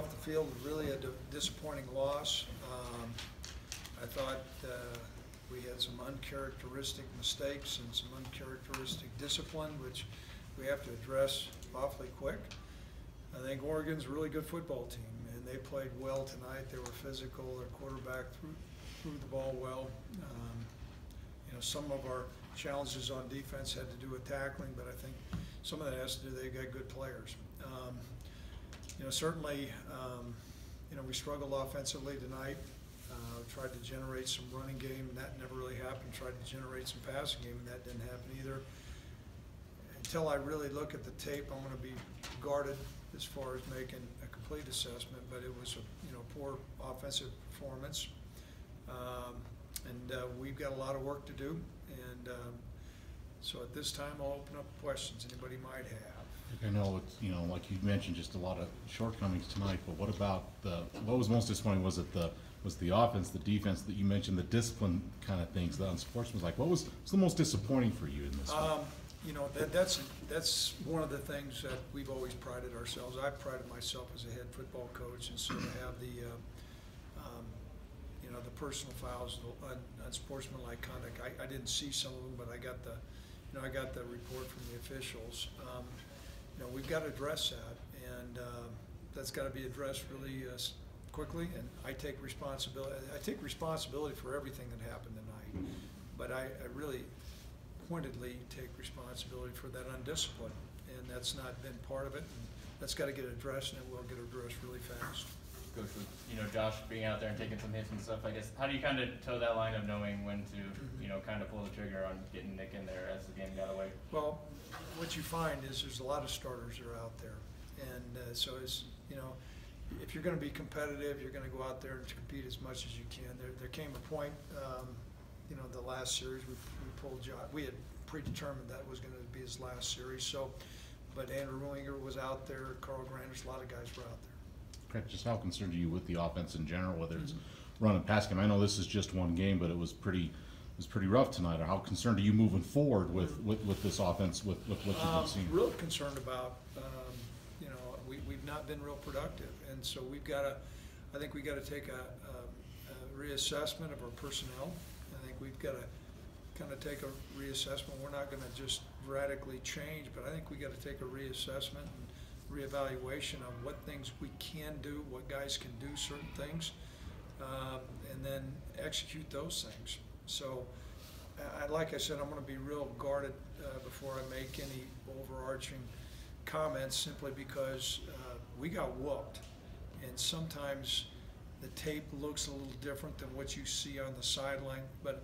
off the field was really a disappointing loss. I thought we had some uncharacteristic mistakes and some uncharacteristic discipline, which we have to address awfully quick. I think Oregon's a really good football team, and they played well tonight. They were physical. Their quarterback threw the ball well. You know, some of our challenges on defense had to do with tackling, but I think some of that has to do they've got good players. You know, certainly, you know, we struggled offensively tonight. Tried to generate some running game, and that never really happened. Tried to generate some passing game, and that didn't happen either. Until I really look at the tape, I'm going to be guarded as far as making a complete assessment, but it was a, you know, poor offensive performance. We've got a lot of work to do, and so at this time I'll open up questions anybody might have. I know it's, you know, like you mentioned, just a lot of shortcomings tonight, but what about what was most disappointing? Was it the offense, the defense that you mentioned, the discipline kind of things, the unsportsmanlike? What was the most disappointing for you in this one? You know, that's one of the things that we've always prided ourselves. I prided myself as a head football coach, and so to have the you know, the personal fouls, the unsportsmanlike conduct. I didn't see some of them, but I got the, you know, I got the report from the officials. You know, we've got to address that, and that's got to be addressed really quickly. And I take responsibility. I take responsibility for everything that happened tonight, but I really pointedly take responsibility for that undiscipline, and that's not been part of it. And that's got to get addressed, and it will get addressed really fast. Coach, with, you know, Josh being out there and taking some hits and stuff, I guess, how do you kind of toe that line of knowing when to, you know, kind of pull the trigger on getting Nick in there as the game got away? Well, what you find is there's a lot of starters that are out there, and so it's, you know, if you're going to be competitive, you're going to go out there and compete as much as you can. There came a point, you know, the last series we pulled Josh. We had predetermined that was going to be his last series. So, but Andrew Ruinger was out there, Carl Granders, a lot of guys were out there. Craig, just how concerned are you with the offense in general, whether it's run and pass game? I know this is just one game, but it was pretty rough tonight. Or how concerned are you moving forward with this offense, with what you've been seeing? Real concerned about, you know, we've not been real productive, and so we've got to, I think we've got to take a reassessment of our personnel. I think we've got to kind of take a reassessment. We're not going to just radically change, but I think we got to take a reassessment and reevaluation of what things we can do, what guys can do certain things, and then execute those things. So, like I said, I'm going to be real guarded before I make any overarching comments, simply because we got whooped, and sometimes the tape looks a little different than what you see on the sideline, but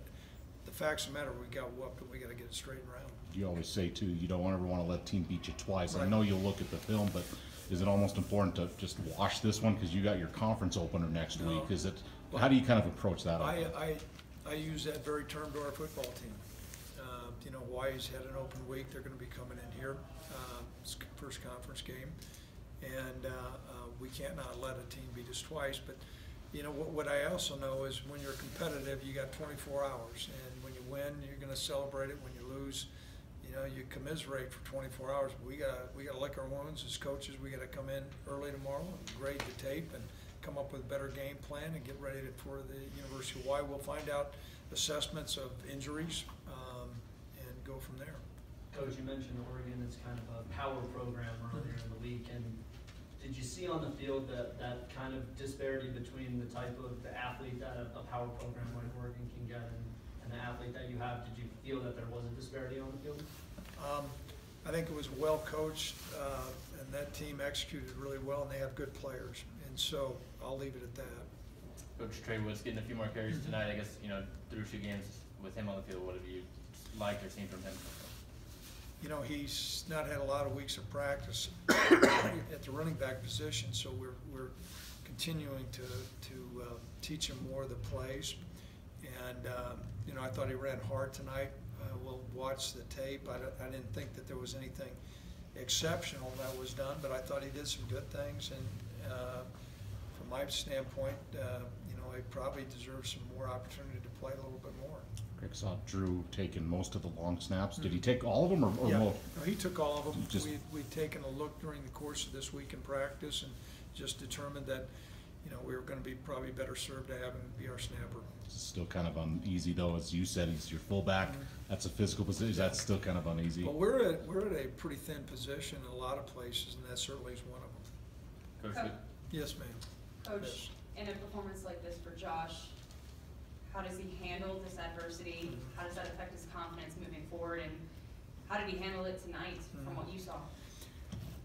the facts of the matter, we got whooped, and we got to get it straightened around. You always say, too, you don't ever want to let a team beat you twice. Right. I know you'll look at the film, but is it almost important to just watch this one because you got your conference opener next week? Is it? How do you kind of approach that? I use that very term to our football team. You know, Hawaii's had an open week. They're going to be coming in here. It's first conference game, and we can't not let a team beat us twice. But you know what I also know is when you're competitive, you got 24 hours, and when you win, you're going to celebrate it. When you lose, you know, you commiserate for 24 hours. We got to lick our wounds as coaches. We got to come in early tomorrow and grade the tape and come up with a better game plan and get ready for the University of Hawaii. We'll find out assessments of injuries and go from there. Coach, you mentioned Oregon is kind of a power program earlier in the week, and did you see on the field that kind of disparity between the type of the athlete that a power program like Oregon can get and the athlete that you have? Did you feel that there was a disparity on the field? I think it was well coached, and that team executed really well, and they have good players. And so I'll leave it at that. Coach Trey Wood's getting a few more carries tonight. I guess, you know, through 2 games with him on the field, what have you liked or seen from him? You know, he's not had a lot of weeks of practice at the running back position, so we're continuing to teach him more of the plays. And you know, I thought he ran hard tonight. We'll watch the tape. I didn't think that there was anything exceptional that was done, but I thought he did some good things. And from my standpoint, you know, he probably deserves some more opportunity to play a little bit more. Craig saw Drew taking most of the long snaps. Did he take all of them, or yeah, most? No, he took all of them. We'd taken a look during the course of this week in practice and just determined that, you know, we were gonna be probably better served to have him be our snapper. It's still kind of uneasy though, as you said, he's your fullback. Mhm. That's a physical position. That's still kind of uneasy. But we're at a pretty thin position in a lot of places, and that certainly is one of them. Coach, Co- with- Yes, ma'am. Coach, in a performance like this for Josh, how does he handle this adversity? How does that affect his confidence moving forward? And how did he handle it tonight from what you saw?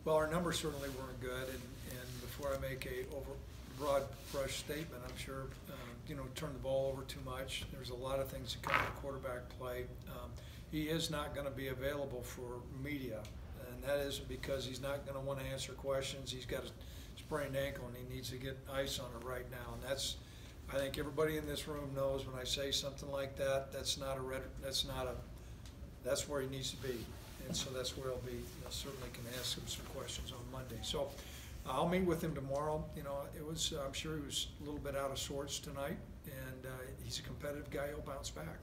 Well, our numbers certainly weren't good, and before I make a broad brush statement, I'm sure, you know, turn the ball over too much. There's a lot of things that come to quarterback play. He is not gonna be available for media, and that isn't because he's not gonna wanna answer questions. He's got a sprained ankle and he needs to get ice on it right now, and that's, I think everybody in this room knows when I say something like that, that's where he needs to be. And so that's where I'll be, certainly can ask him some questions on Monday. So I'll meet with him tomorrow. You know, I'm sure he was a little bit out of sorts tonight, and he's a competitive guy. He'll bounce back.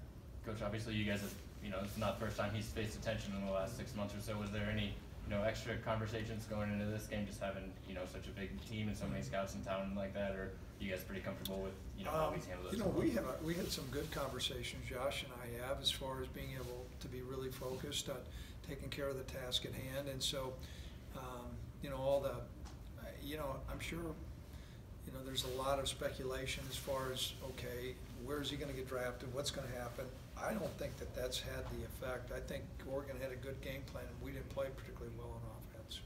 Coach, obviously you guys have, you know, it's not the first time he's faced attention in the last 6 months or so. Was there any, you know, extra conversations going into this game, just having, you know, such a big team and so many scouts in town like that, or are you guys pretty comfortable with, you know, how he's handled it? You know, we had some good conversations, Josh and I have, as far as being able to be really focused on taking care of the task at hand. And so, you know, all the, you know, I'm sure, you know, there's a lot of speculation as far as, okay, where is he gonna get drafted, what's gonna happen? I don't think that that's had the effect. I think Oregon had a good game plan, and we didn't play particularly well on offense.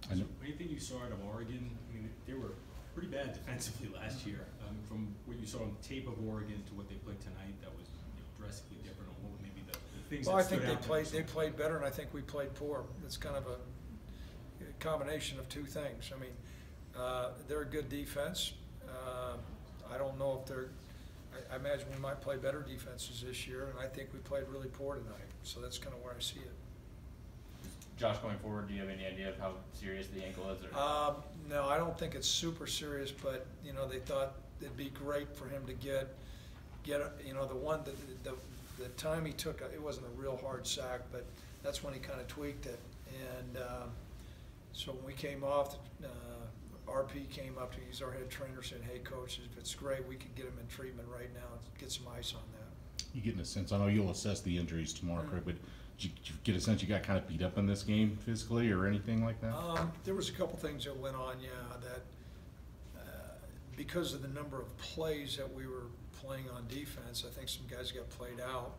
I know. Anything you saw out of Oregon, I mean, they were pretty bad defensively last year. From what you saw on tape of Oregon to what they played tonight, that was, you know, drastically different. Or what were maybe the things Well, that I think stood out? they played better, and I think we played poor. It's kind of a combination of two things. I mean, they're a good defense. I don't know if I imagine we might play better defenses this year, and I think we played really poor tonight. So that's kind of where I see it. Josh, going forward, do you have any idea of how serious the ankle is? Or? No, I don't think it's super serious, but, you know, they thought it'd be great for him to get you know, the time he took, it wasn't a real hard sack, but that's when he kind of tweaked it. And so when we came off, RP came up to me, he's our head trainer, said, hey, coach, if it's great, we could get him in treatment right now and get some ice on that. You getting a sense, I know you'll assess the injuries tomorrow, Craig, but did you get a sense you got kind of beat up in this game physically or anything like that? There was a couple things that went on, yeah, that because of the number of plays that we were playing on defense, I think some guys got played out.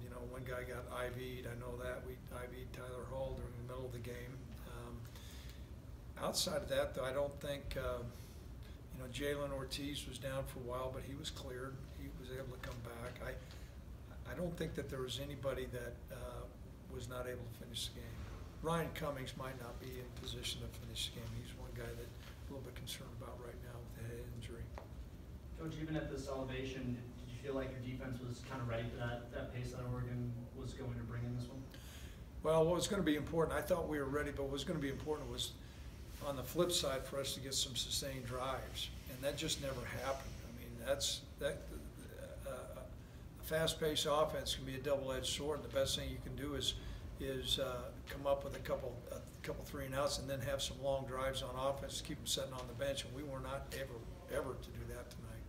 You know, one guy got IV'd, I know that. We IV'd Tyler Hall during the middle of the game. Outside of that, though, I don't think, you know, Jalen Ortiz was down for a while, but he was cleared. He was able to come back. I don't think that there was anybody that was not able to finish the game. Ryan Cummings might not be in position to finish the game. He's one guy that I'm a little bit concerned about right now with the head injury. Coach, even at this elevation, did you feel like your defense was kind of ready for that pace that Oregon was going to bring in this one? Well, what was going to be important, I thought we were ready, but what was going to be important was on the flip side for us to get some sustained drives, and that just never happened. I mean, a fast-paced offense can be a double-edged sword, and the best thing you can do is come up with a couple 3-and-outs and then have some long drives on offense to keep them sitting on the bench, and we were not ever to do that tonight.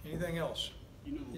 Anything else? You know,